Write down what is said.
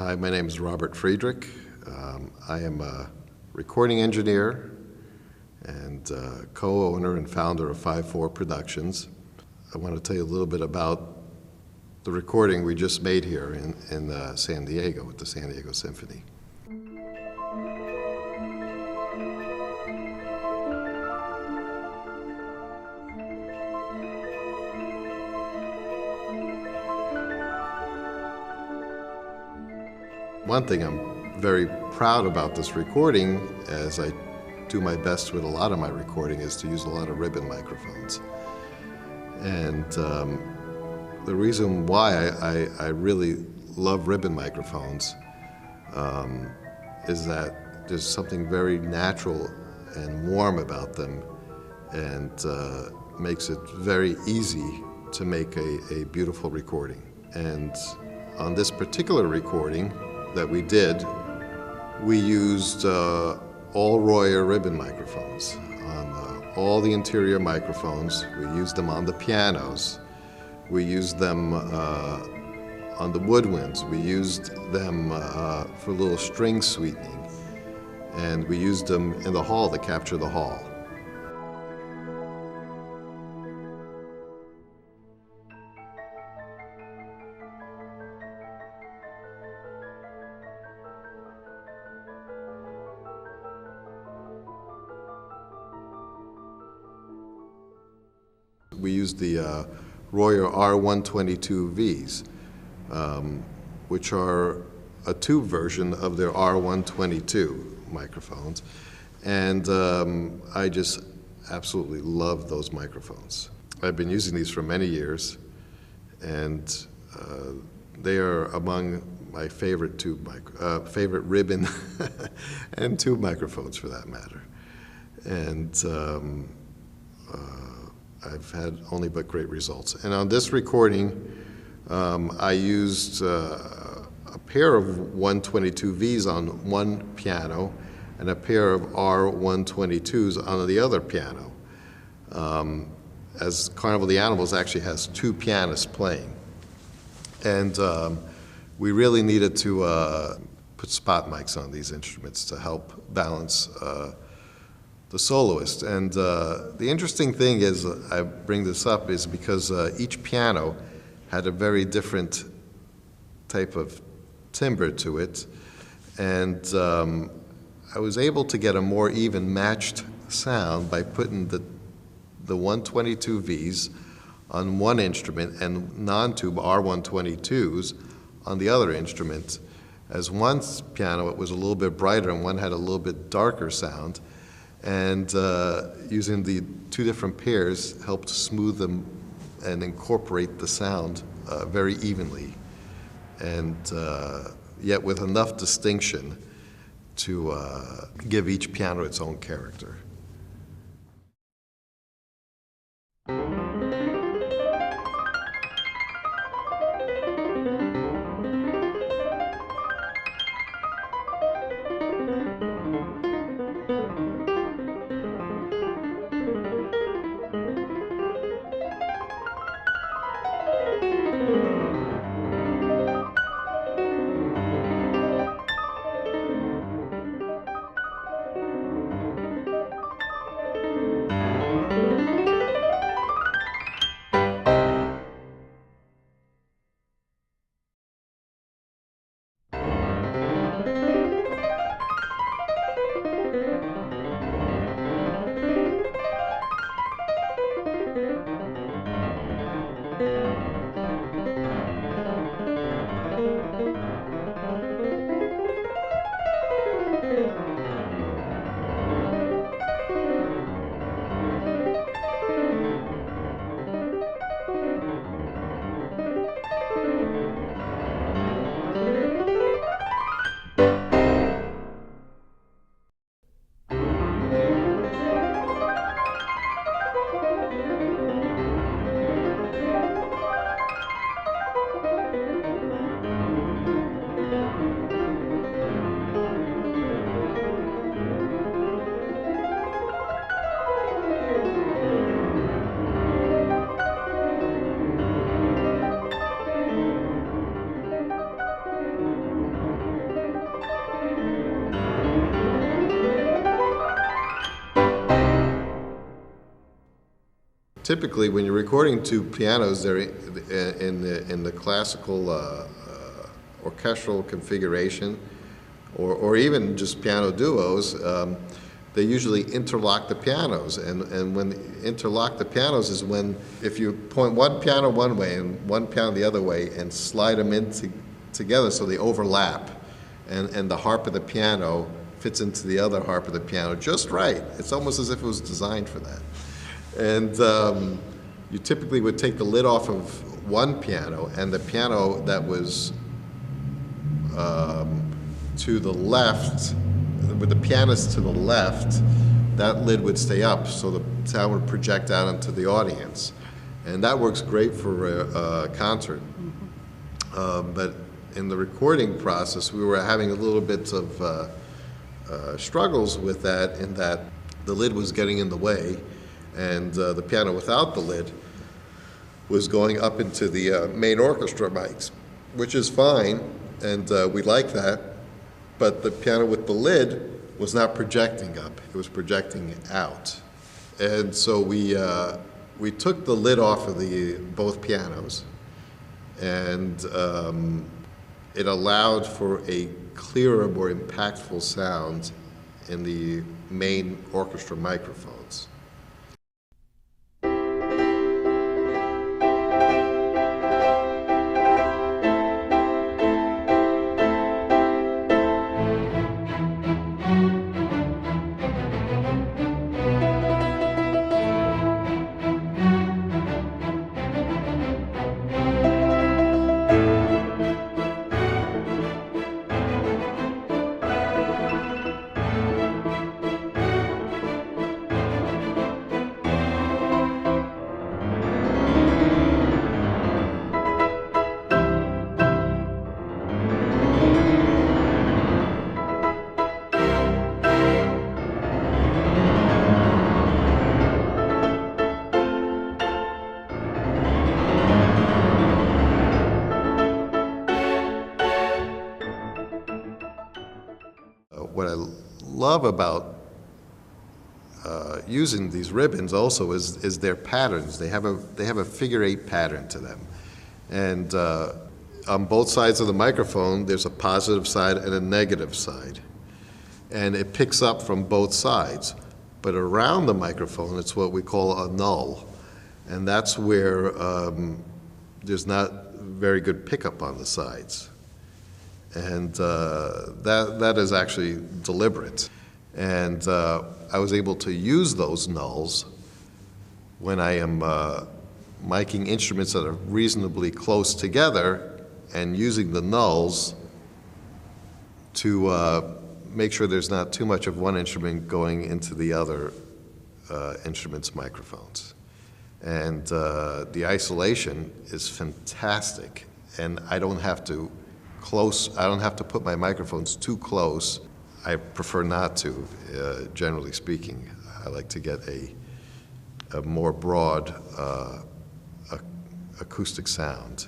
Hi, my name is Robert Friedrich. I am a recording engineer and co-owner and founder of 5-4 Productions. I want to tell you a little bit about the recording we just made here in San Diego with the San Diego Symphony. One thing I'm very proud about this recording, as I do my best with a lot of my recording, is to use a lot of ribbon microphones. And the reason why I really love ribbon microphones is that there's something very natural and warm about them, and makes it very easy to make a beautiful recording. And on this particular recording that we did, we used all Royer ribbon microphones on all the interior microphones. We used them on the pianos. We used them on the woodwinds. We used them for a little string sweetening. And we used them in the hall to capture the hall. We used the Royer R122Vs, which are a tube version of their R122 microphones. And I just absolutely love those microphones. I've been using these for many years, and they are among my favorite favorite ribbon and tube microphones, for that matter. And I've had only but great results. And on this recording, I used a pair of 122Vs on one piano and a pair of R122s on the other piano, as Carnival of the Animals actually has two pianists playing. And we really needed to put spot mics on these instruments to help balance the soloist. And the interesting thing is, I bring this up, is because each piano had a very different type of timbre to it, and I was able to get a more even matched sound by putting the 122Vs on one instrument and non-tube R122s on the other instrument. As one piano, it was a little bit brighter and one had a little bit darker sound. And using the two different pairs helped smooth them and incorporate the sound very evenly, and yet with enough distinction to give each piano its own character. Typically, when you're recording two pianos, they're in the classical orchestral configuration, or even just piano duos. They usually interlock the pianos, and when they interlock the pianos is when, if you point one piano one way and one piano the other way and slide them together so they overlap, and the harp of the piano fits into the other harp of the piano just right. It's almost as if it was designed for that. And you typically would take the lid off of one piano, and the piano that was to the left, with the pianist to the left, that lid would stay up, so the sound would project out into the audience. And that works great for a concert. But in the recording process, we were having a little bit of struggles with that, in that the lid was getting in the way, and the piano without the lid was going up into the main orchestra mics, which is fine, and we like that. But the piano with the lid was not projecting up; it was projecting out. And so we took the lid off of both pianos, and it allowed for a clearer, more impactful sound in the main orchestra microphones. What I love about using these ribbons also is their patterns. They have a figure-8 pattern to them, and on both sides of the microphone, there's a positive side and a negative side, and it picks up from both sides. But around the microphone, it's what we call a null, and that's where there's not very good pickup on the sides. And that is actually deliberate. And I was able to use those nulls when I am miking instruments that are reasonably close together, and using the nulls to make sure there's not too much of one instrument going into the other instrument's microphones. And the isolation is fantastic, and I don't have to put my microphones too close. I prefer not to, generally speaking. I like to get a more broad acoustic sound.